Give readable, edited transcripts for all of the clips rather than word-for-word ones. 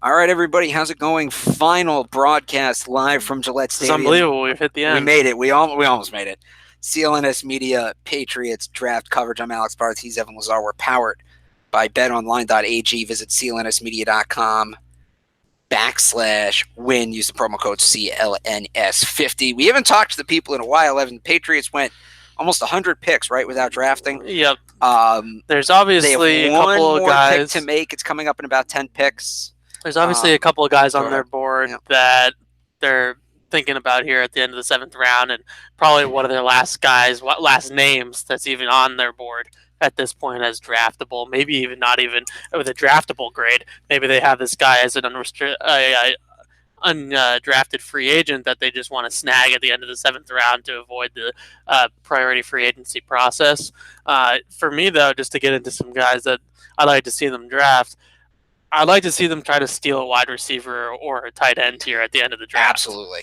All right, everybody, how's it going? Final broadcast live from Gillette This is Stadium. unbelievable. We've hit the We end. made it. We almost made it. CLNS Media Patriots draft coverage. I'm Alex Barth. He's Evan Lazar. We're powered by betonline.ag. Visit clnsmedia.com/win. Use the promo code CLNS50. We haven't talked to the people in a while, Evan. The Patriots went almost 100 picks, right, without drafting. Yep. There's They obviously have a couple one of more guys. pick to make. It's coming up in about 10 picks. There's obviously a couple of guys go on their ahead. board Yep. that they're thinking about here at the end of the 7th round, and probably one of their last names that's even on their board at this point as draftable. Maybe even not even with a draftable grade. Maybe they have this guy as an undrafted free agent that they just want to snag at the end of the 7th round to avoid the priority free agency process. For me, though, just to get into some guys that I'd like to see them draft, I'd like to see them try to steal a wide receiver or a tight end here at the end of the draft. Absolutely.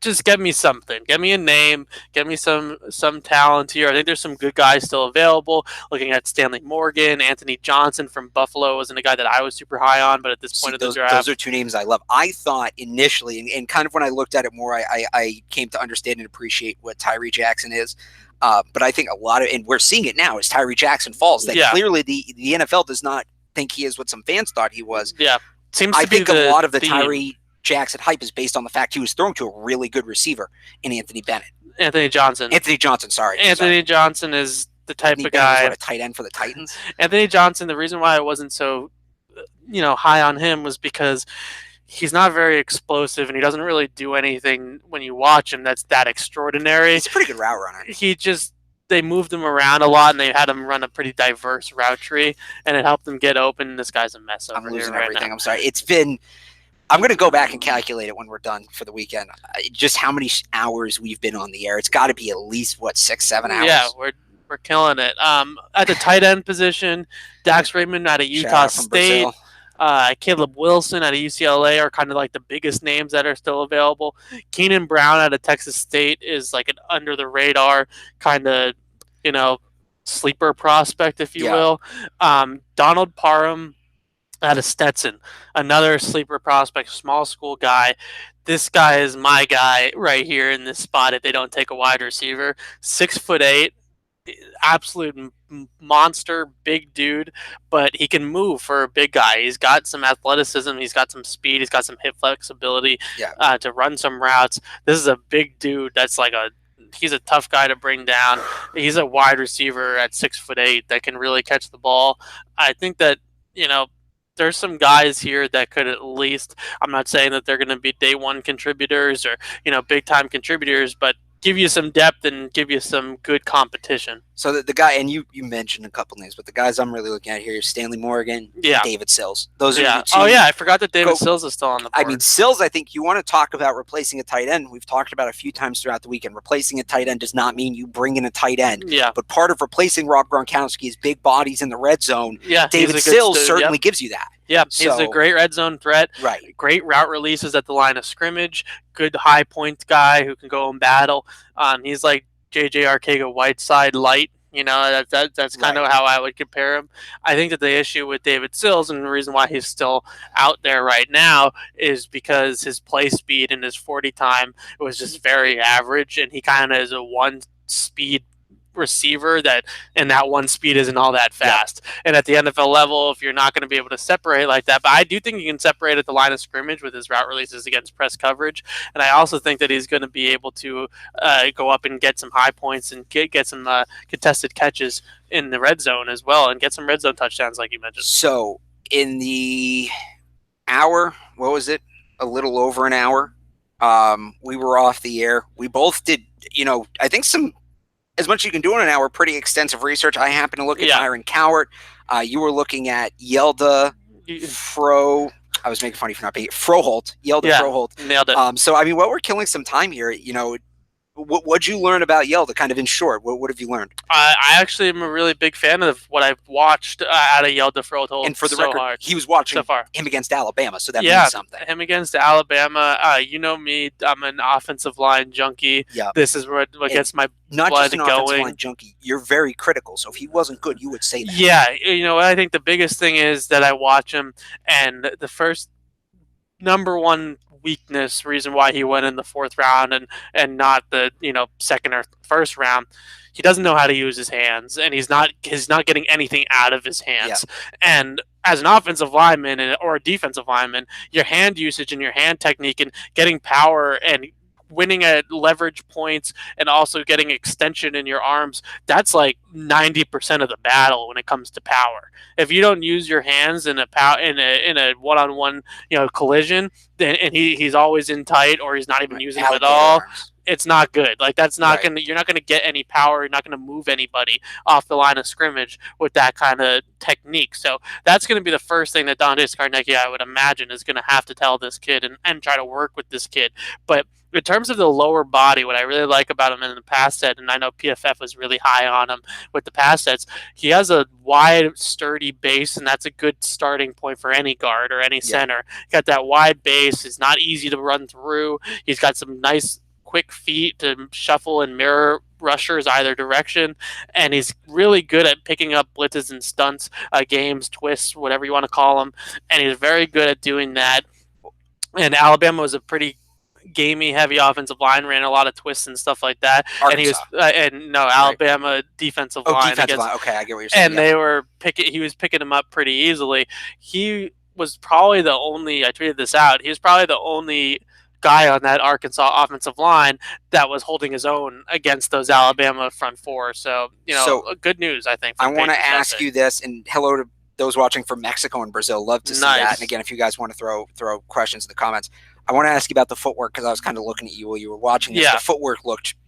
Just get me something. Get me a name. Get me some talent here. I think there's some good guys still available. Looking at Stanley Morgan, Anthony Johnson from Buffalo wasn't a guy that I was super high on, but at this point of the draft, those are two names I love. I thought initially, and kind of when I looked at it more, I came to understand and appreciate what Tyree Jackson is. But I think a lot of, and we're seeing it now, as Tyree Jackson falls, that clearly the NFL does not think he is what some fans thought he was. Yeah. I think a lot of the Tyree Jackson hype is based on the fact he was thrown to a really good receiver in Anthony Johnson, sorry. Anthony Johnson is the type of guy. Was a tight end for the Titans? Anthony Johnson, the reason why I wasn't so high on him was because he's not very explosive and he doesn't really do anything when you watch him that's that extraordinary. He's a pretty good route runner. They moved him around a lot, and they had him run a pretty diverse route tree, and it helped him get open. This guy's a mess over here right now. I'm sorry. I'm going to go back and calculate it when we're done for the weekend. Just how many hours we've been on the air. It's got to be at least, 6-7 hours? Yeah, we're killing it. At the tight end position, Dax Raymond out of Utah State. Caleb Wilson out of UCLA are kind of like the biggest names that are still available. Keenan Brown out of Texas State is like an under the radar kind of, sleeper prospect, if you will. Donald Parham out of Stetson, another sleeper prospect, small school guy. This guy is my guy right here in this spot if they don't take a wide receiver. 6'8", absolute monster, big dude, but he can move for a big guy. He's got some athleticism, he's got some speed, he's got some hip flexibility to run some routes. This is a big dude that's he's a tough guy to bring down. He's a wide receiver at 6'8" that can really catch the ball. I think that, there's some guys here that could at least, I'm not saying that they're going to be day one contributors or, big time contributors, but give you some depth and give you some good competition. So the guy, and you mentioned a couple names, but the guys I'm really looking at here is Stanley Morgan, David Sills. Those are the two. Oh yeah, I forgot that David Sills is still on the board. I mean, Sills, I think you want to talk about replacing a tight end. We've talked about a few times throughout the weekend. Replacing a tight end does not mean you bring in a tight end. Yeah. But part of replacing Rob Gronkowski is big bodies in the red zone. Yeah, David Sills certainly gives you that. Yeah, he's a great red zone threat. Right. Great route releases at the line of scrimmage. Good high point guy who can go and battle. He's like J.J. Arcega-Whiteside light. That's kind of how I would compare him. I think that the issue with David Sills, and the reason why he's still out there right now, is because his play speed and his 40 time was just very average, and he kind of is a one-speed receiver and that one speed isn't all that fast. And at the NFL level, if you're not going to be able to separate like that, but I do think you can separate at the line of scrimmage with his route releases against press coverage. And I also think that he's going to be able to go up and get some high points and get some contested catches in the red zone as well and get some red zone touchdowns like you mentioned. So in the hour, what was it? A little over an hour. We were off the air. We both did, I think as much as you can do in an hour, pretty extensive research. I happened to look at Byron Cowart. You were looking at Yelda I was making funny for not being Froholt. Yelda Froholt. Nailed it. So, I mean, while we're killing some time here, what'd you learn about Yelda, kind of in short? What have you learned? I actually am a really big fan of what I've watched out of Yelda Froholt. And for the record, he was watching him against Alabama, so that means something. Him against Alabama. You know me, I'm an offensive line junkie. Yeah. This is what gets my not blood just an going. Offensive line junkie. You're very critical, so if he wasn't good, you would say that. Yeah, I think the biggest thing is that I watch him, and the first number one weakness reason why he went in the fourth round and not the second or first round. He doesn't know how to use his hands, and he's not getting anything out of his hands. And as an offensive lineman or a defensive lineman, your hand usage and your hand technique and getting power and winning at leverage points and also getting extension in your arms, that's like 90% of the battle when it comes to power. If you don't use your hands in a one-on-one collision, then and he's always in tight or he's not even using them at all, it's not good. Like that's not gonna. You're not gonna get any power. You're not gonna move anybody off the line of scrimmage with that kind of technique. So that's gonna be the first thing that Dante Scarnecchia, I would imagine, is gonna have to tell this kid and try to work with this kid. But in terms of the lower body, what I really like about him in the pass set, and I know PFF was really high on him with the pass sets, he has a wide, sturdy base, and that's a good starting point for any guard or any center. Got that wide base. It's not easy to run through. He's got some nice quick feet to shuffle and mirror rushers either direction, and he's really good at picking up blitzes and stunts, games, twists, whatever you want to call them, and he's very good at doing that. And Alabama was a pretty gamey, heavy offensive line, ran a lot of twists and stuff like that. Arkansas. And he was Alabama defensive line. Defensive line. Okay, I get what you're saying. And they were he was picking him up pretty easily. He was probably the only. I tweeted this out. He was probably the only guy on that Arkansas offensive line that was holding his own against those Alabama front four. So good news, I think. I want to ask you this, and hello to those watching from Mexico and Brazil. Love to see that. And again, if you guys want to throw questions in the comments, I want to ask you about the footwork because I was kind of looking at you while you were watching this. The footwork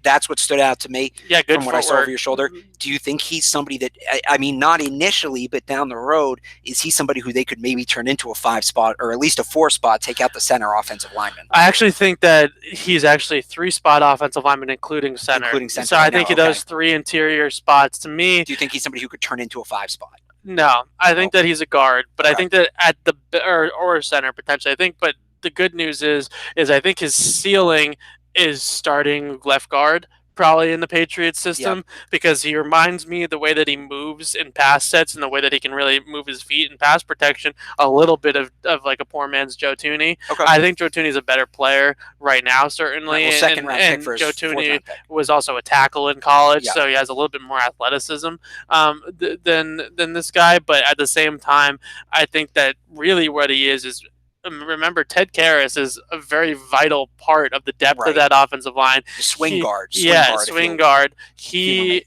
that's what stood out to me good from what I saw over your shoulder. Do you think he's somebody that, I mean, not initially, but down the road, is he somebody who they could maybe turn into a 5-spot or at least a 4-spot, take out the center offensive lineman? I actually think that he's actually a 3-spot offensive lineman, including center. So I think those 3 interior spots, to me. Do you think he's somebody who could turn into a 5-spot? No, I think that he's a guard, but I think that at the or center potentially. I think, but the good news is I think his ceiling is starting left guard probably in the Patriots system because he reminds me of the way that he moves in pass sets and the way that he can really move his feet in pass protection a little bit of like a poor man's Joe Thuney. I think Joe Thuney is a better player right now, certainly. Second round pick for Joe Thuney was also a tackle in college, so he has a little bit more athleticism than this guy. But at the same time, I think that really what he is remember, Ted Karras is a very vital part of the depth of that offensive line. Swing guard. Swing guard. He's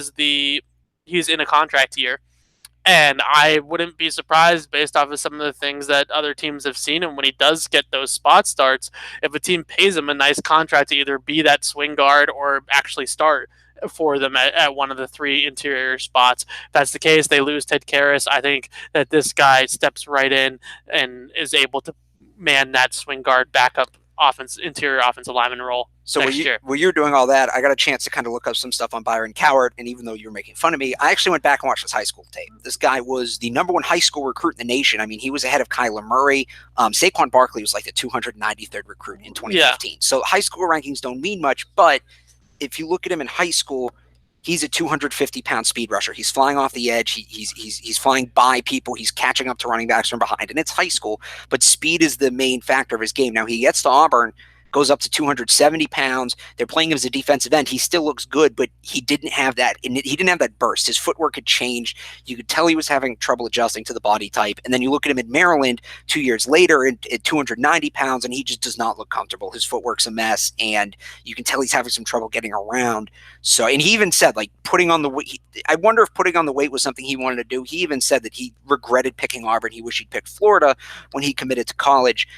in a contract year. And I wouldn't be surprised based off of some of the things that other teams have seen. And when he does get those spot starts, if a team pays him a nice contract to either be that swing guard or actually start for them at one of the 3 interior spots. If that's the case, they lose Ted Karras. I think that this guy steps right in and is able to man that swing guard backup interior offensive lineman role. So while you're doing all that, I got a chance to kind of look up some stuff on Byron Cowart, and even though you were making fun of me, I actually went back and watched his high school tape. This guy was the #1 high school recruit in the nation. I mean, he was ahead of Kyler Murray. Saquon Barkley was like the 293rd recruit in 2015. So high school rankings don't mean much, but if you look at him in high school, he's a 250-pound speed rusher. He's flying off the edge. He's flying by people. He's catching up to running backs from behind, and it's high school. But speed is the main factor of his game. Now he gets to Auburn, goes up to 270 pounds. They're playing him as a defensive end. He still looks good, but he didn't have that. He didn't have that burst. His footwork had changed. You could tell he was having trouble adjusting to the body type. And then you look at him in Maryland 2 years later at 290 pounds, and he just does not look comfortable. His footwork's a mess, and you can tell he's having some trouble getting around. So, and he even said, like, putting on the weight, I wonder if putting on the weight was something he wanted to do. He even said that he regretted picking Auburn. He wished he'd picked Florida when he committed to college.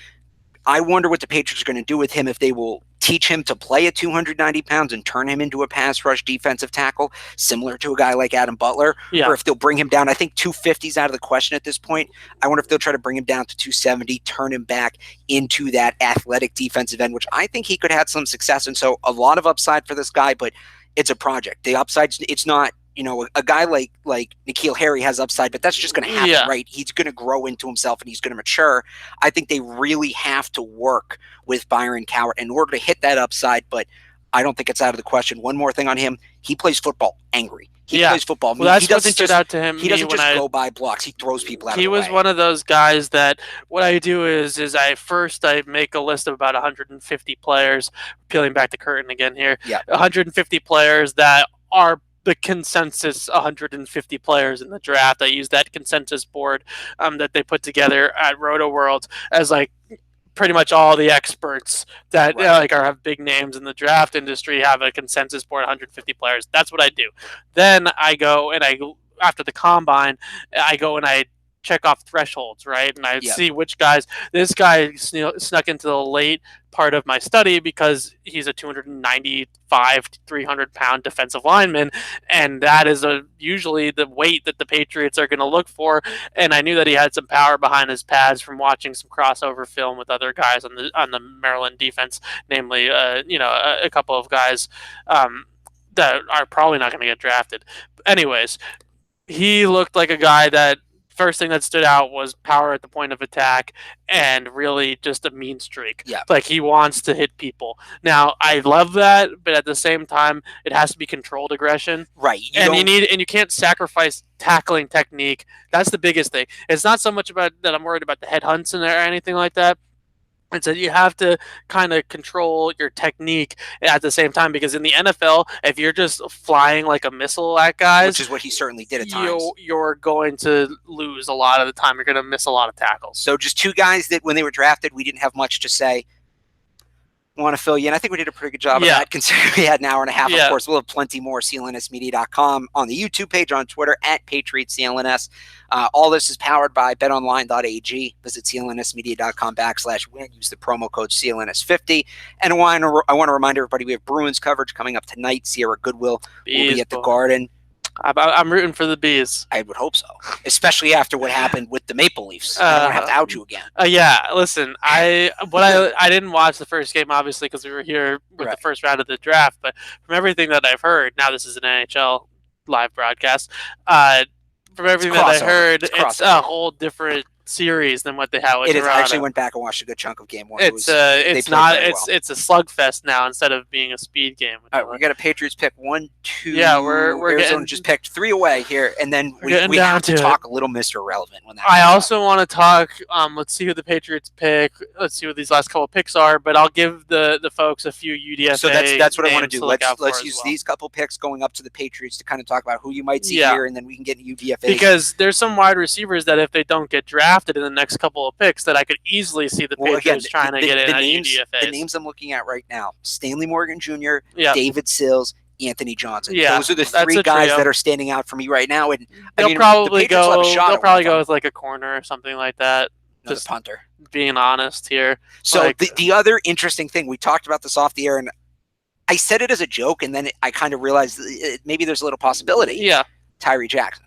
I wonder what the Patriots are going to do with him, if they will teach him to play at 290 pounds and turn him into a pass rush defensive tackle, similar to a guy like Adam Butler, or if they'll bring him down. I think 250 is out of the question at this point. I wonder if they'll try to bring him down to 270, turn him back into that athletic defensive end, which I think he could have some success in. So a lot of upside for this guy, but it's a project. The upside, it's not, a guy like N'Keal Harry has upside, but that's just going to happen, right? He's going to grow into himself and he's going to mature. I think they really have to work with Byron Cowart in order to hit that upside, but I don't think it's out of the question. One more thing on him. He plays football angry. He plays football. Well, that's he what stood out to him. He doesn't just go by blocks. He throws people out of the way. He was one of those guys that what I do is I make a list of about 150 players, peeling back the curtain again here. Yeah. 150 players that are the consensus 150 players in the draft. I use that consensus board that they put together at Roto World as like pretty much all the experts that have big names in the draft industry have a consensus board 150 players. That's what I do. Then I go and after the combine, I go and I check off thresholds, right? And I see which guys. This guy snuck into the late part of my study because he's a 295 to 300 pound defensive lineman, and that is usually the weight that the Patriots are going to look for. And I knew that he had some power behind his pads from watching some crossover film with other guys on the Maryland defense, namely a couple of guys that are probably not going to get drafted. Anyways, he looked like a guy that first thing that stood out was power at the point of attack and really just a mean streak. Yeah. Like he wants to hit people. Now, I love that, but at the same time, it has to be controlled aggression. Right. You can't sacrifice tackling technique. That's the biggest thing. It's not so much about that I'm worried about the headhunts or anything like that. And so you have to kind of control your technique at the same time, because in the NFL, if you're just flying like a missile at guys, which is what he certainly did at times, you're going to lose a lot of the time. You're going to miss a lot of tackles. So just two guys that when they were drafted, we didn't have much to say. Want to fill you in. I think we did a pretty good job of that, considering we had an hour and a half. Of course, we'll have plenty more. CLNSmedia.com, on the YouTube page, on Twitter, at PatriotCLNS. All this is powered by betonline.ag. Visit clnsmedia.com/win. Use the promo code CLNS50. And I want to remind everybody we have Bruins coverage coming up tonight. Sierra Goodwill will be at the Garden. I'm rooting for the Bees. I would hope so, especially after what happened with the Maple Leafs. I don't have to out you again. Listen, I didn't watch the first game, obviously, because we were here with the first round of the draft. But from everything that I've heard, now this is an NHL live broadcast. From everything that I heard, it's a whole different series than what they had with Toronto. I actually went back and watched a good chunk of game one. It's a slugfest now instead of being a speed game. All right, we got a Patriots pick 1, 2. Yeah, we're Arizona just picked 3 away here, and then we have to talk a little Mr. Irrelevant when that. I also want to talk. Let's see who the Patriots pick. Let's see what these last couple of picks are. But I'll give the folks a few UDFA. So that's what I want to do. Let's use well. These couple picks going up to the Patriots to kind of talk about who you might see here, and then we can get UDFA. Because there's some wide receivers that if they don't get drafted in the next couple of picks, that I could easily see the Patriots trying to get in on UDFA. The names I'm looking at right now: Stanley Morgan Jr., David Sills, Anthony Johnson. Yeah, those are the 3 guys that are standing out for me right now. And they'll probably go with like a corner or something like that. Another just punter. Being honest here. So the other interesting thing, we talked about this off the air, and I said it as a joke, and then I kind of realized maybe there's a little possibility. Yeah, Tyree Jackson.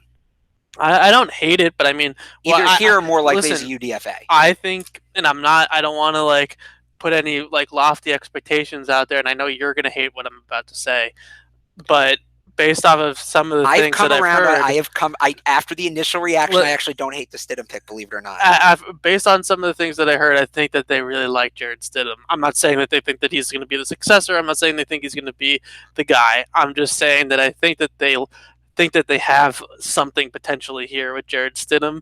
I don't hate it, but I mean, either here or more likely as a UDFA. I think, and I don't want to put any lofty expectations out there, and I know you're going to hate what I'm about to say, but based off of some of the things that I've heard, after the initial reaction, I actually don't hate the Stidham pick, believe it or not. Based on some of the things that I heard, I think that they really like Jarrett Stidham. I'm not saying that they think that he's going to be the successor. I'm not saying they think he's going to be the guy. I'm just saying that I think that they have something potentially here with Jarrett Stidham,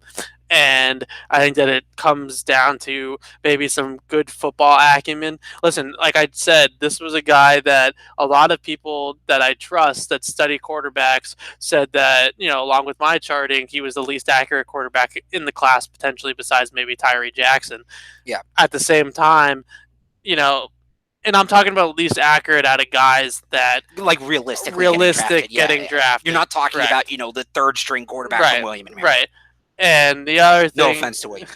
and I think that it comes down to maybe some good football acumen. Listen, like I said, this was a guy that a lot of people that I trust that study quarterbacks said that, along with my charting, he was the least accurate quarterback in the class, potentially, besides maybe Tyree Jackson. Yeah. At the same time, and I'm talking about least accurate out of guys that realistic getting drafted. You're not talking about the 3rd string quarterback from William and Mary. Right. And the other thing, no offense to William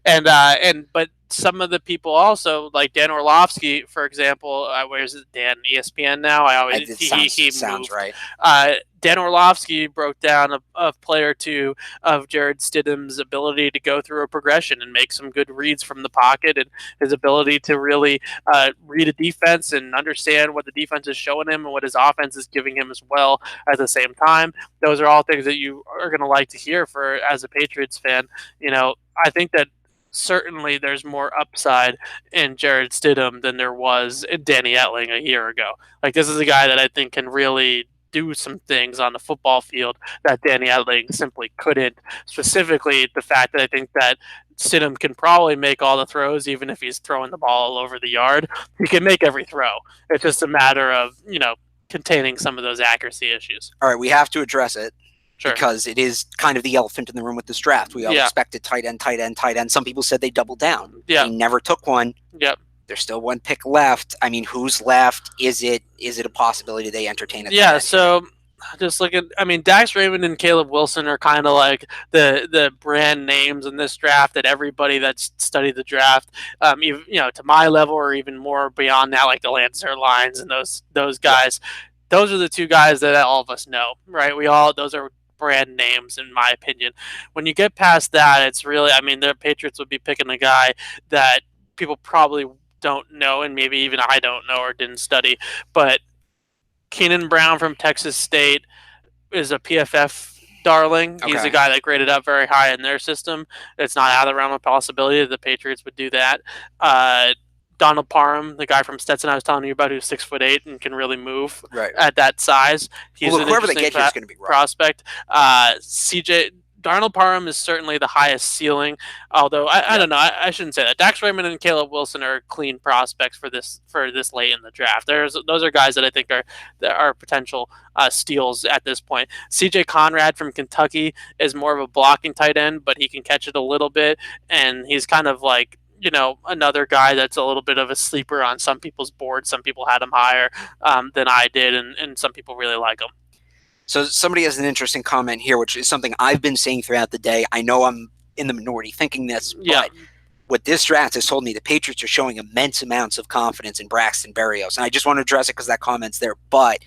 and Mary. But some of the people also, like Dan Orlovsky, for example, where is it? Dan, ESPN now. He sounds moved. Right. Dan Orlovsky broke down a play or two of Jarrett Stidham's ability to go through a progression and make some good reads from the pocket, and his ability to really read a defense and understand what the defense is showing him and what his offense is giving him as well at the same time. Those are all things that you are going to like to hear as a Patriots fan. I think that certainly there's more upside in Jarrett Stidham than there was in Danny Etling a year ago. Like, this is a guy that I think can really do some things on the football field that Danny Etling simply couldn't. Specifically, the fact that I think that Stidham can probably make all the throws, even if he's throwing the ball all over the yard. He can make every throw. It's just a matter of, containing some of those accuracy issues. All right, we have to address it. Sure. Because it is kind of the elephant in the room with this draft. We all expected tight end, tight end, tight end. Some people said they doubled down. Yeah. They never took one. Yep. There's still one pick left. I mean, who's left? Is it a possibility they entertain it? Yeah, so just looking, Dax Raymond and Caleb Wilson are kind of like the brand names in this draft that everybody that's studied the draft, even, to my level or even more beyond that, like the Lancer Lines and those guys. Yeah. Those are the two guys that all of us know, right? Those are brand names, in my opinion. When you get past that, it's really, the Patriots would be picking a guy that people probably don't know, and maybe even I don't know or didn't study. But Keenan Brown from Texas State is a PFF darling. Okay. He's a guy that graded up very high in their system. It's not out of the realm of possibility that the Patriots would do that. Donald Parham, the guy from Stetson I was telling you about, who's 6'8" and can really move at that size. He's an whoever they get here is going to be prospect. Darnell Parham is certainly the highest ceiling, although I don't know. I shouldn't say that. Dax Raymond and Caleb Wilson are clean prospects for this late in the draft. Those are guys that I think are potential steals at this point. CJ Conrad from Kentucky is more of a blocking tight end, but he can catch it a little bit, and he's kind of like, another guy that's a little bit of a sleeper on some people's board. Some people had him higher than I did, and some people really like him. So somebody has an interesting comment here, which is something I've been saying throughout the day. I know I'm in the minority thinking this, but what this draft has told me, the Patriots are showing immense amounts of confidence in Braxton Berrios. And I just want to address it because that comment's there. But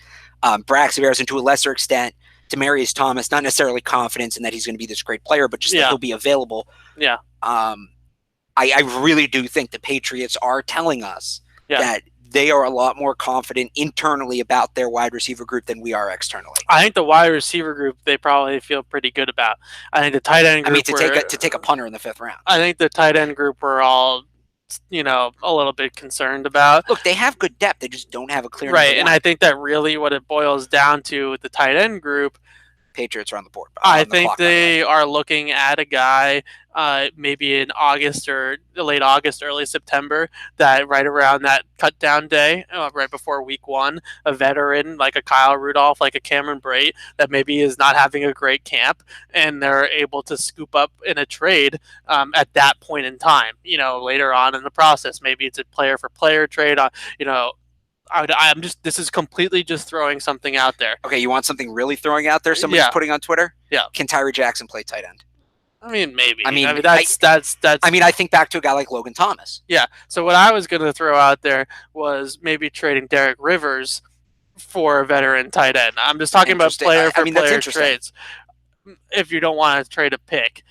Braxton Berrios, and to a lesser extent, Demaryius Thomas, not necessarily confidence in that he's going to be this great player, but just that he'll be available. Yeah. I really do think the Patriots are telling us that they are a lot more confident internally about their wide receiver group than we are externally. I think the wide receiver group they probably feel pretty good about. I think the tight end group. To take a punter in the 5th round. I think the tight end group we're all, a little bit concerned about. Look, they have good depth. They just don't have a clear right. And I think that really what it boils down to with the tight end group. Patriots are on the board. I think they are looking at a guy maybe in August or late August, early September, that right around that cut down day, right before week 1, a veteran like a Kyle Rudolph, like a Cameron Brate, that maybe is not having a great camp, and they're able to scoop up in a trade at that point in time. Later on in the process, maybe it's a player for player trade. This is completely just throwing something out there. Okay, you want something really throwing out there? Somebody's putting on Twitter? Yeah. Can Tyree Jackson play tight end? Maybe. That's. I think back to a guy like Logan Thomas. Yeah. So what I was going to throw out there was maybe trading Derek Rivers for a veteran tight end. I'm just talking about player for player trades. If you don't want to trade a pick.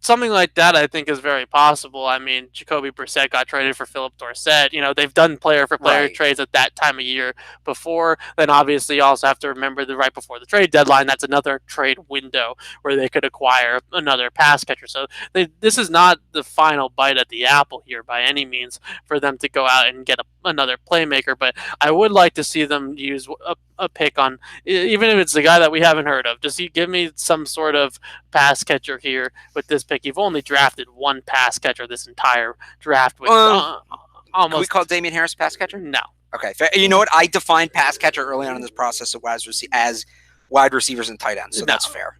Something like that, I think, is very possible. Jacoby Brissett got traded for Philip Dorsett. They've done player-for-player trades at that time of year before. Then, obviously, you also have to remember that right before the trade deadline, that's another trade window where they could acquire another pass catcher. So this is not the final bite at the apple here by any means for them to go out and get another playmaker. But I would like to see them use a pick on, even if it's the guy that we haven't heard of. Just give me some sort of pass catcher here with this pick. You've only drafted one pass catcher this entire draft. With almost. Can we call Damian Harris a pass catcher? No. Okay. You know what? I defined pass catcher early on in this process as wide receivers and tight ends, so that's fair.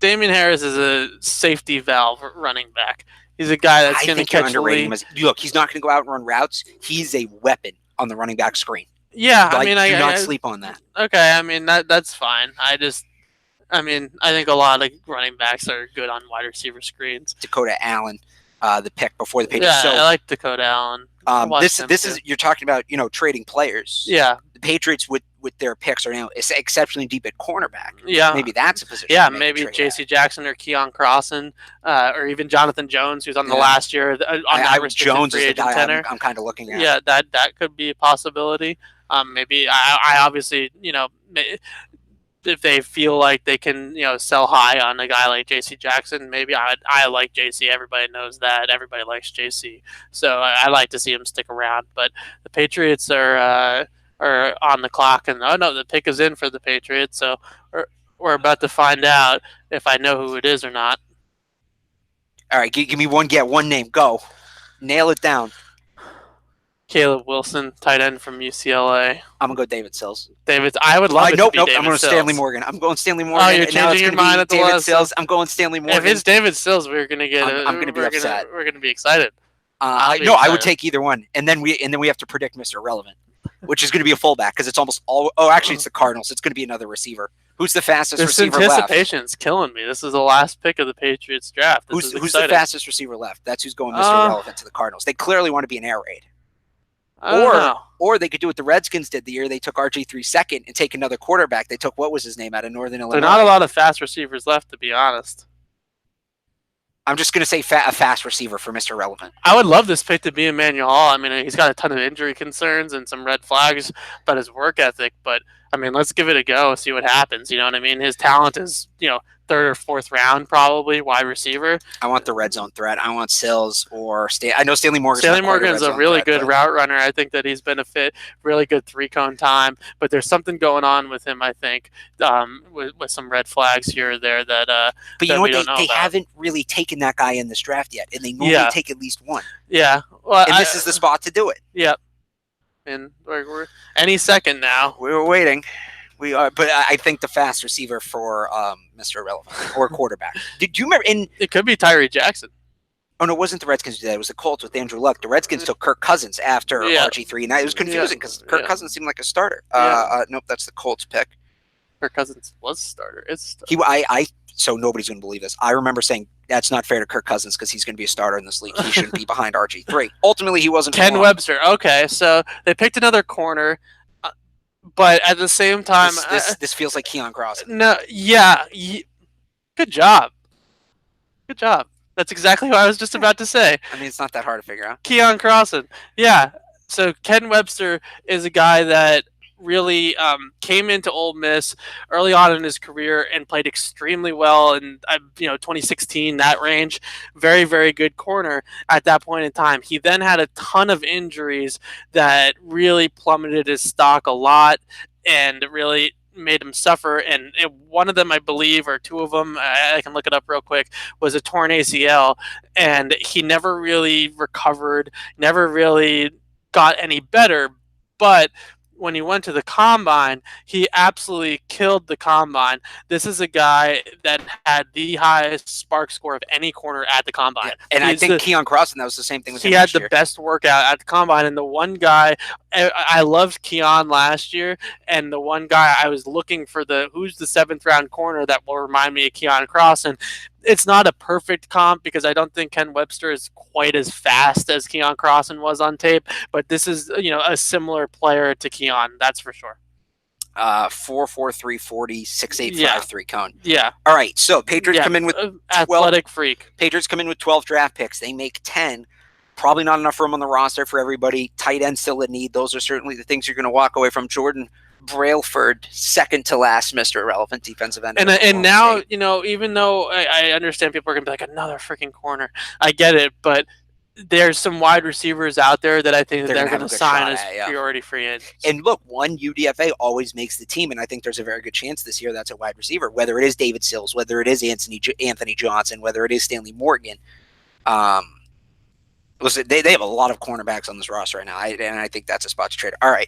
Damian Harris is a safety valve running back. He's a guy that's going to catch the lead. Look, he's not going to go out and run routes. He's a weapon on the running back screen. Yeah, do not sleep on that. Okay, that's fine. I think a lot of running backs are good on wide receiver screens. Dakota Allen, the pick before the Patriots. Yeah, I like Dakota Allen. This is you're talking about trading players. Yeah, the Patriots with their picks are now exceptionally deep at cornerback. Yeah, maybe that's a position. Yeah, maybe J.C. Jackson or Keon Crossan, or even Jonathan Jones, who's on the last year on Jones is the guy I'm kind of looking at. Yeah, that could be a possibility. Maybe I obviously if they feel like they can, sell high on a guy like J.C. Jackson, maybe I like J.C. Everybody knows that. Everybody likes J.C. So I like to see him stick around. But the Patriots are on the clock, and oh no, the pick is in for the Patriots. So we're about to find out if I know who it is or not. All right, give me one name. Go. Nail it down. Caleb Wilson, tight end from UCLA. I'm going to go David Sills. I would love it to be David I'm going Sills. Stanley Morgan. I'm going Stanley Morgan. Oh, you're changing your mind at the David last Sills. I'm going Stanley Morgan. If it's David Sills, we're going to get I'm going to be upset. We're going to be excited. I would take either one. And then we have to predict Mr. Irrelevant, which is going to be a fullbaback because it's almost all. Oh, actually, it's the Cardinals. It's going to be another receiver. Who's the fastest receiver left? This anticipation's killing me. This is the last pick of the Patriots draft. Who's the fastest receiver left? That's who's going Mr. Irrelevant to the Cardinals. They clearly want to be an air raid. Or they could do what the Redskins did the year they took RG3 second and take another quarterback. They took, what was his name, out of Northern Illinois. There are not a lot of fast receivers left, to be honest. I'm just going to say a fast receiver for Mr. Relevant. I would love this pick to be Emmanuel Hall. I mean, he's got a ton of injury concerns and some red flags about his work ethic, but I mean, let's give it a go, see what happens. You know what I mean? His talent is, third or fourth round, probably, wide receiver. I want the red zone threat. I want Sills or I know Stanley Morgan. Stanley Morgan's a really good route runner. I think that he's been a fit, really good 3-cone time, but there's something going on with him, I think, with some red flags here or there that but you know what? They haven't really taken that guy in this draft yet, and they normally take at least one. Yeah. Well, and this is the spot to do it. Yep. And we're any second now. We were waiting. We are, but I think the fast receiver for Mr. Irrelevant or quarterback. Did you remember? It could be Tyree Jackson. Oh no, it wasn't the Redskins who did that. It was the Colts with Andrew Luck. The Redskins took Kirk Cousins after RG3, and it was confusing because Kirk Cousins seemed like a starter. Nope, that's the Colts pick. Kirk Cousins was a starter. So nobody's going to believe this. I remember saying that's not fair to Kirk Cousins because he's going to be a starter in this league. He shouldn't be behind RG3. Ultimately, he wasn't. Ken Webster. Okay, so they picked another corner, but at the same time, this feels like Keon Cross. No, yeah, good job. Good job. That's exactly what I was just about to say. I mean, it's not that hard to figure out. Keon Crossan. Yeah. So Ken Webster is a guy that really came into Ole Miss early on in his career and played extremely well in 2016, that range. Very, very good corner at that point in time. He then had a ton of injuries that really plummeted his stock a lot and really made him suffer, and one of them, I believe, or two of them, I can look it up real quick, was a torn ACL, and he never really recovered, never really got any better. But when he went to the combine, he absolutely killed the combine. This is a guy that had the highest spark score of any corner at the combine. Yeah. And I think Keon Crossan, that was the same thing with him. He had the best workout at the combine. And the one guy, I loved Keon last year. And the one guy I was looking for, who's the 7th round corner that will remind me of Keon Crossan. It's not a perfect comp because I don't think Ken Webster is quite as fast as Keon Crossan was on tape, but this is a similar player to Keon, that's for sure. 4.43 40 6.853 cone. Yeah. All right. So Patriots come in with 12, athletic freak. Patriots come in with 12 draft picks. They make 10. Probably not enough room on the roster for everybody. Tight end still a need. Those are certainly the things you're going to walk away from. Jordan Brailford, second to last, Mr. Irrelevant defensive end. And now, even though I understand people are going to be like, another freaking corner. I get it, but there's some wide receivers out there that I think they're going to sign as priority free agents. And look, one UDFA always makes the team, and I think there's a very good chance this year that's a wide receiver, whether it is David Sills, whether it is Anthony Johnson, whether it is Stanley Morgan. They have a lot of cornerbacks on this roster right now, and I think that's a spot to trade. All right.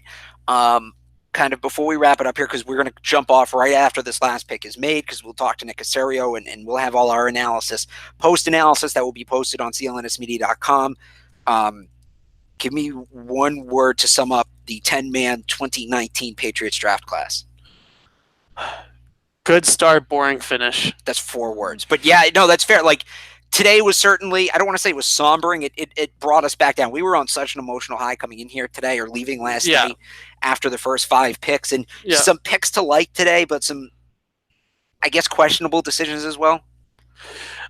Kind of before we wrap it up here, because we're going to jump off right after this last pick is made, because we'll talk to Nick Caserio and we'll have all our post-analysis that will be posted on CLNSmedia.com. Give me one word to sum up the 10-man 2019 Patriots draft class. Good start, boring finish. That's 4 words. But yeah, no, that's fair. Like, today was certainly, I don't want to say it was sombering. It brought us back down. We were on such an emotional high coming in here today or leaving last night after the first 5 picks. And some picks to like today, but some, I guess, questionable decisions as well.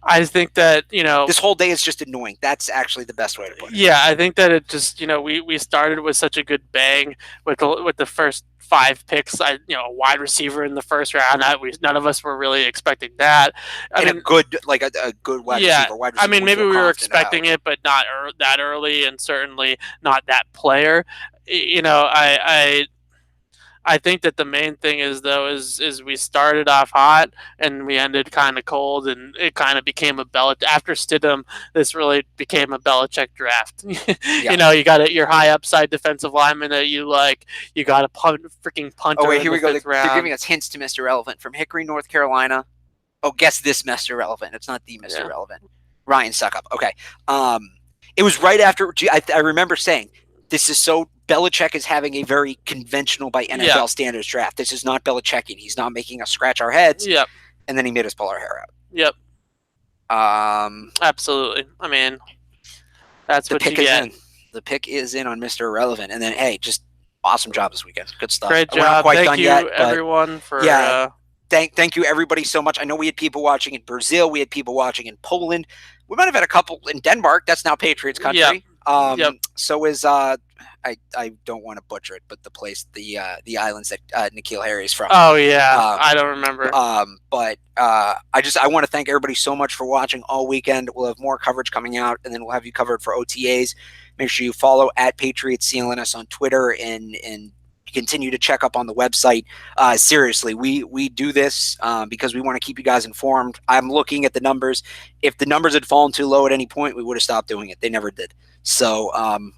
I think that this whole day is just annoying. That's actually the best way to put it. Yeah, I think that it just we started with such a good bang with the first 5 picks. A wide receiver in the first round. None of us were really expecting that. A good wide receiver. Wide receiver. I mean, maybe we were expecting it, but not that early, and certainly not that player. I think that the main thing is we started off hot and we ended kind of cold, and it kind of became a after Stidham. This really became a Belichick draft. You got your high upside defensive lineman that you like. You got a freaking punter. Oh wait, here we go. They're giving us hints to Mr. Relevant from Hickory, North Carolina. Oh, guess this Mr. Relevant. It's not the Mr. Relevant. Ryan Suckup. Okay. It was right after. I remember saying, this is so. Belichick is having a very conventional by NFL standards draft. This is not Belichickian. He's not making us scratch our heads. Yep. And then he made us pull our hair out. Yep. Absolutely. I mean, that's what you get. The pick is in on Mr. Irrelevant. And then, hey, just awesome job this weekend. Good stuff. Great job. We're not quite done yet, everyone, for... Thank you, everybody, so much. I know we had people watching in Brazil. We had people watching in Poland. We might have had a couple in Denmark. That's now Patriots country. So is... I don't want to butcher it, but the place, the islands that N'Keal Harry is from. Oh yeah, I don't remember. But I want to thank everybody so much for watching all weekend. We'll have more coverage coming out, and then we'll have you covered for OTAs. Make sure you follow at Patriots CLNS on Twitter and continue to check up on the website. Seriously, we do this because we want to keep you guys informed. I'm looking at the numbers. If the numbers had fallen too low at any point, we would have stopped doing it. They never did. So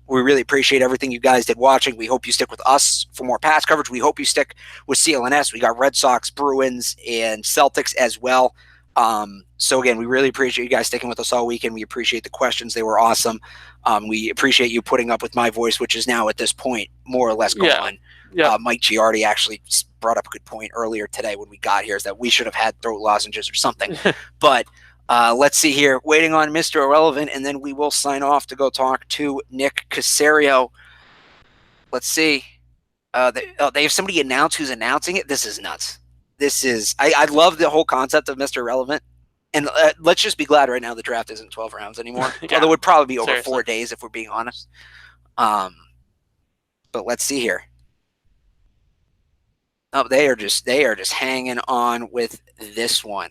we really appreciate everything you guys did watching. We hope you stick with us for more pass coverage. We hope you stick with CLNS. We got Red Sox, Bruins, and Celtics as well. So again, we really appreciate you guys sticking with us all weekend. We appreciate the questions. They were awesome. We appreciate you putting up with my voice, which is now at this point more or less gone. Yeah. Mike Giardi actually brought up a good point earlier today when we got here, is that we should have had throat lozenges or something. But let's see here. Waiting on Mr. Irrelevant, and then we will sign off to go talk to Nick Caserio. Let's see. They have somebody announce who's announcing it. This is nuts. This is I love the whole concept of Mr. Irrelevant. And let's just be glad right now the draft isn't 12 rounds anymore. Although it would probably be over 4 days if we're being honest. But let's see here. Oh, they are just hanging on with this one.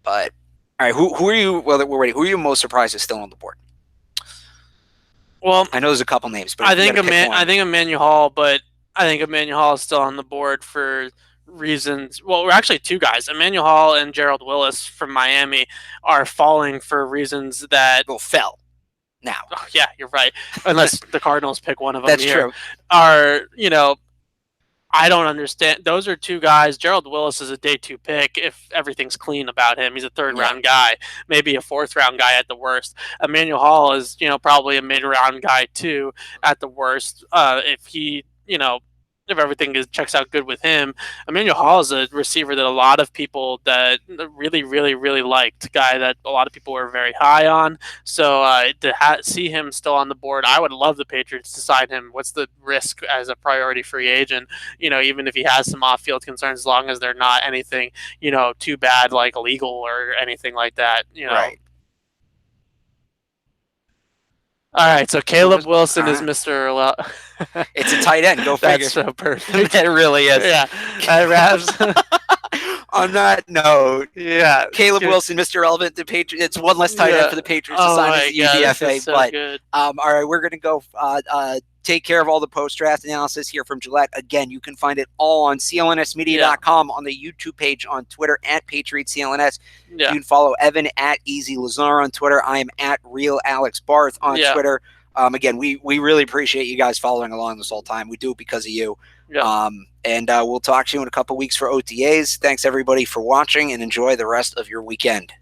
But all right, who are you? Well, we're ready. Who are you most surprised is still on the board? Well, I know there's a couple names, but I think Emmanuel Hall, but I think Emmanuel Hall is still on the board for reasons. Well, we're actually 2 guys. Emmanuel Hall and Gerald Willis from Miami are falling for reasons that fell. Now, yeah, you're right. Unless the Cardinals pick one of them. That's true. Are I don't understand. Those are 2 guys. Gerald Willis is a day 2 pick if everything's clean about him. He's a 3rd round guy, maybe a 4th round guy at the worst. Emmanuel Hall is, probably a mid round guy too at the worst. If he, if everything checks out good with him, Emmanuel Hall is a receiver that a lot of people that really, really, really liked, guy that a lot of people were very high on. So to see him still on the board, I would love the Patriots to sign him. What's the risk as a priority free agent? Even if he has some off-field concerns, as long as they're not anything, too bad, like illegal or anything like that, Right. All right, so Caleb Wilson is Mr. It's a tight end. Go figure. That's so perfect. It really is. Yeah. On that note, yeah, Caleb Wilson, Mr. Relevant, the Patriots. It's one less tight end for the Patriots to sign as the UDFA. So good. All right, we're gonna go take care of all the post-draft analysis here from Gillette. Again, you can find it all on CLNSmedia.com, on the YouTube page, on Twitter at PatriotCLNS. You can follow Evan at Easy Lazar on Twitter. I am at Real Alex Barth on Twitter. Again, we really appreciate you guys following along this whole time. We do it because of you. And we'll talk to you in a couple weeks for OTAs. Thanks, everybody, for watching, and enjoy the rest of your weekend.